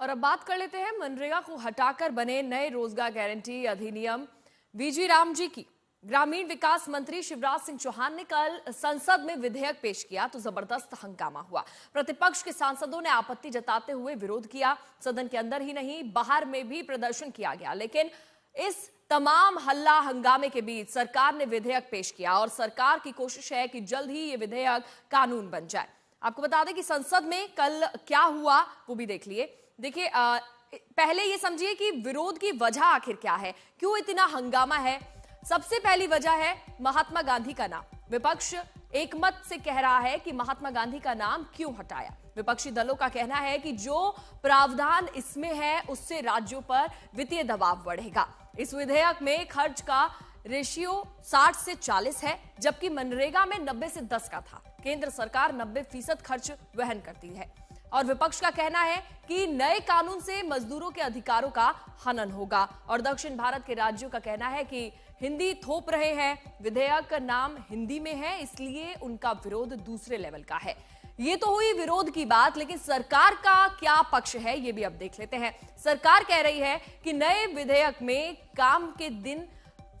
और अब बात कर लेते हैं मनरेगा को हटाकर बने नए रोजगार गारंटी अधिनियम वीजी राम जी की। ग्रामीण विकास मंत्री शिवराज सिंह चौहान ने कल संसद में विधेयक पेश किया तो जबरदस्त हंगामा हुआ। प्रतिपक्ष के सांसदों ने आपत्ति जताते हुए विरोध किया। सदन के अंदर ही नहीं बाहर में भी प्रदर्शन किया गया, लेकिन इस तमाम हल्ला हंगामे के बीच सरकार ने विधेयक पेश किया और सरकार की कोशिश है कि जल्द ही ये विधेयक कानून बन जाए। आपको बता दें कि संसद में कल क्या हुआ वो भी देख लिए। देखिए, पहले ये समझिए कि विरोध की वजह आखिर क्या है, क्यों इतना हंगामा है। सबसे पहली वजह है महात्मा गांधी का नाम। विपक्ष एकमत से कह रहा है कि महात्मा गांधी का नाम क्यों हटाया। विपक्षी दलों का कहना है कि जो प्रावधान इसमें है उससे राज्यों पर वित्तीय दबाव बढ़ेगा। इस विधेयक में खर्च का रेशियो 60 से 40 है, जबकि मनरेगा में 90 से 10 का था। केंद्र सरकार 90% खर्च वहन करती है और विपक्ष का कहना है कि नए कानून से मजदूरों के अधिकारों का हनन होगा। और दक्षिण भारत के राज्यों का कहना है कि हिंदी थोप रहे हैं, विधेयक का नाम हिंदी में है, इसलिए उनका विरोध दूसरे लेवल का है। ये तो हुई विरोध की बात, लेकिन सरकार का क्या पक्ष है ये भी अब देख लेते हैं। सरकार कह रही है कि नए विधेयक में काम के दिन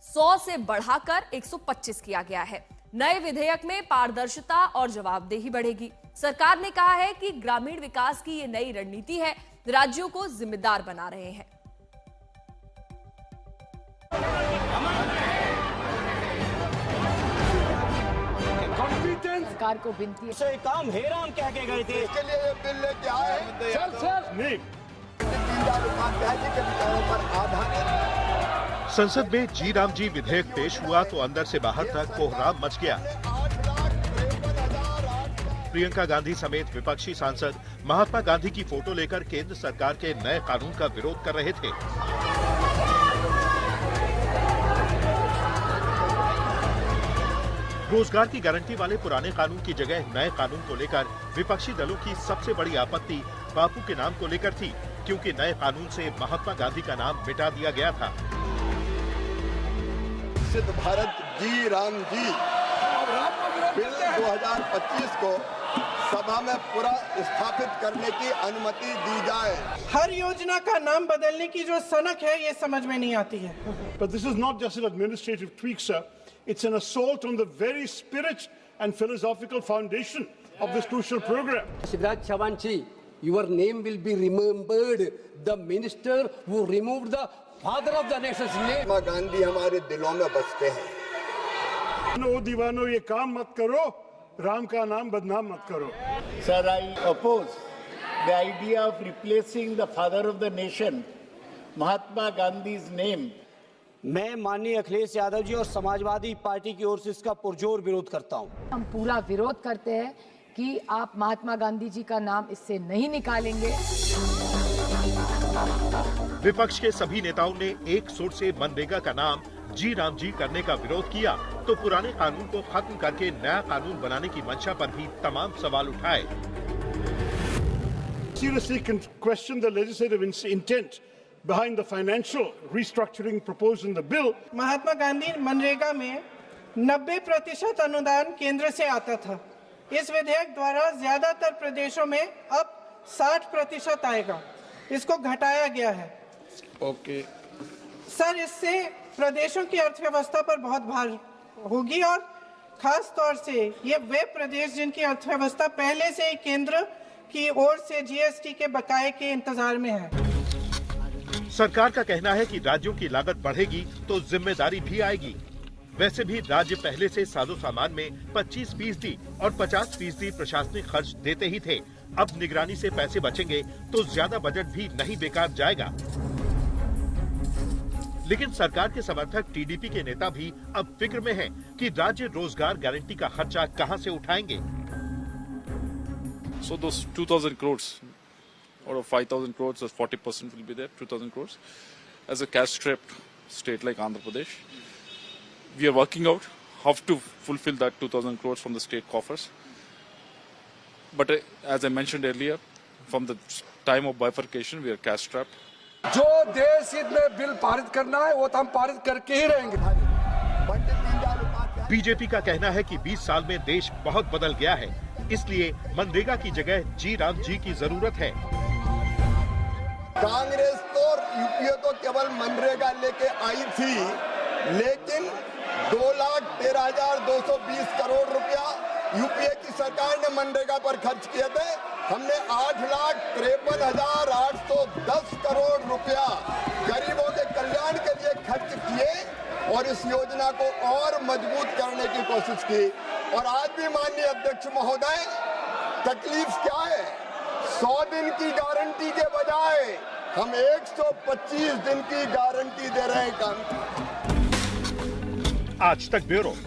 100 से बढ़ाकर 125 किया गया है। नए विधेयक में पारदर्शिता और जवाबदेही बढ़ेगी। सरकार ने कहा है कि ग्रामीण विकास की ये नई रणनीति है, राज्यों को जिम्मेदार बना रहे हैं। सरकार को विनती है। से काम हेराम कह के गए थे, इसके लिए ये बिल लेके आए हैं। नहीं संसद में जी राम जी विधेयक पेश हुआ तो अंदर से बाहर तक कोहराम मच गया। प्रियंका गांधी समेत विपक्षी सांसद महात्मा गांधी की फोटो लेकर केंद्र सरकार के नए कानून का विरोध कर रहे थे। रोजगार की गारंटी वाले पुराने कानून की जगह नए कानून को लेकर विपक्षी दलों की सबसे बड़ी आपत्ति बापू के नाम को लेकर थी, क्योंकि नए कानून से महात्मा गांधी का नाम मिटा दिया गया था। सिद्ध भारत जी राम जी बिल 2025 को सभा में पूरा स्थापित करने की अनुमति दी जाए। हर योजना का नाम बदलने की जो सनक है ये समझ में नहीं आती है। But this is not just an administrative tweak, sir. It's an assault on the very spirit and philosophical foundation of this crucial program. Shivraj Chauhan ji, your name will be remembered. The minister who removed the father of the nation's name. Mahatma Gandhi हमारे दिलों में बसते हैं। No दीवानो ये काम मत करो, राम का नाम बदनाम मत करो। Sir, I oppose the idea of replacing the father of the nation, Mahatma Gandhi's name. मैं माननीय अखिलेश यादव जी और समाजवादी पार्टी की ओर से इसका पुरजोर विरोध करता हूं। हम पूरा विरोध करते हैं कि आप महात्मा गांधी जी का नाम इससे नहीं निकालेंगे। विपक्ष के सभी नेताओं ने एक सुर से मनरेगा का नाम जी राम जी करने का विरोध किया तो पुराने कानून को खत्म करके नया कानून बनाने की मंशा पर भी तमाम सवाल उठाए। Seriously question the legislative intent behind the financial restructuring proposed in the bill. Mahatma Gandhi MNREGA में 90% अनुदान केंद्र से आता था। इस विधेयक द्वारा ज्यादातर प्रदेशों में अब 60% आएगा। इसको घटाया गया है। ओके। सर, इससे प्रदेशों की अर्थव्यवस्था पर बहुत भार होगी और खास तौर से ये वे प्रदेश जिनकी अर्थव्यवस्था पहले से ही केंद्र की ओर से जीएसटी के बकाये के इंतजार में है। सरकार का कहना है कि राज्यों की लागत बढ़ेगी तो जिम्मेदारी भी आएगी। वैसे भी राज्य पहले से साजो सामान में 25% और 50% प्रशासनिक खर्च देते ही थे। अब निगरानी से पैसे बचेंगे तो ज्यादा बजट भी नहीं बेकार जाएगा। लेकिन सरकार के समर्थक टीडीपी के नेता भी अब फिक्र में हैं कि राज्य रोजगार गारंटी का खर्चा कहां से उठाएंगे। So those 2,000 crores out of 5,000 crores, 40% will be there, 2,000 crores. As a cash-strapped state like Andhra Pradesh, we are working out how to fulfill that 2,000 crores from the state coffers. But as I mentioned earlier, from the time of bifurcation, we are cash-strapped. जो देश हित में bill पारित करना है वो तो हम पारित करके ही रहेंगे। बीजेपी का कहना है कि 20 साल में देश बहुत बदल गया है, इसलिए मनरेगा की जगह जी राम जी की जरूरत है। कांग्रेस तो यूपीए तो केवल मनरेगा लेके आई थी, लेकिन 2,13,220 करोड़ रुपया यूपीए की सरकार ने मनरेगा पर खर्च किए थे। हमने 8,53,810 करोड़ रुपया गरीबों के कल्याण के लिए खर्च किए और इस योजना को और मजबूत करने की कोशिश की। और आज भी माननीय अध्यक्ष महोदय, तकलीफ क्या है? 100 दिन की गारंटी के बजाय हम 125 दिन की गारंटी दे रहे हैं काम। आज तक ब्यूरो।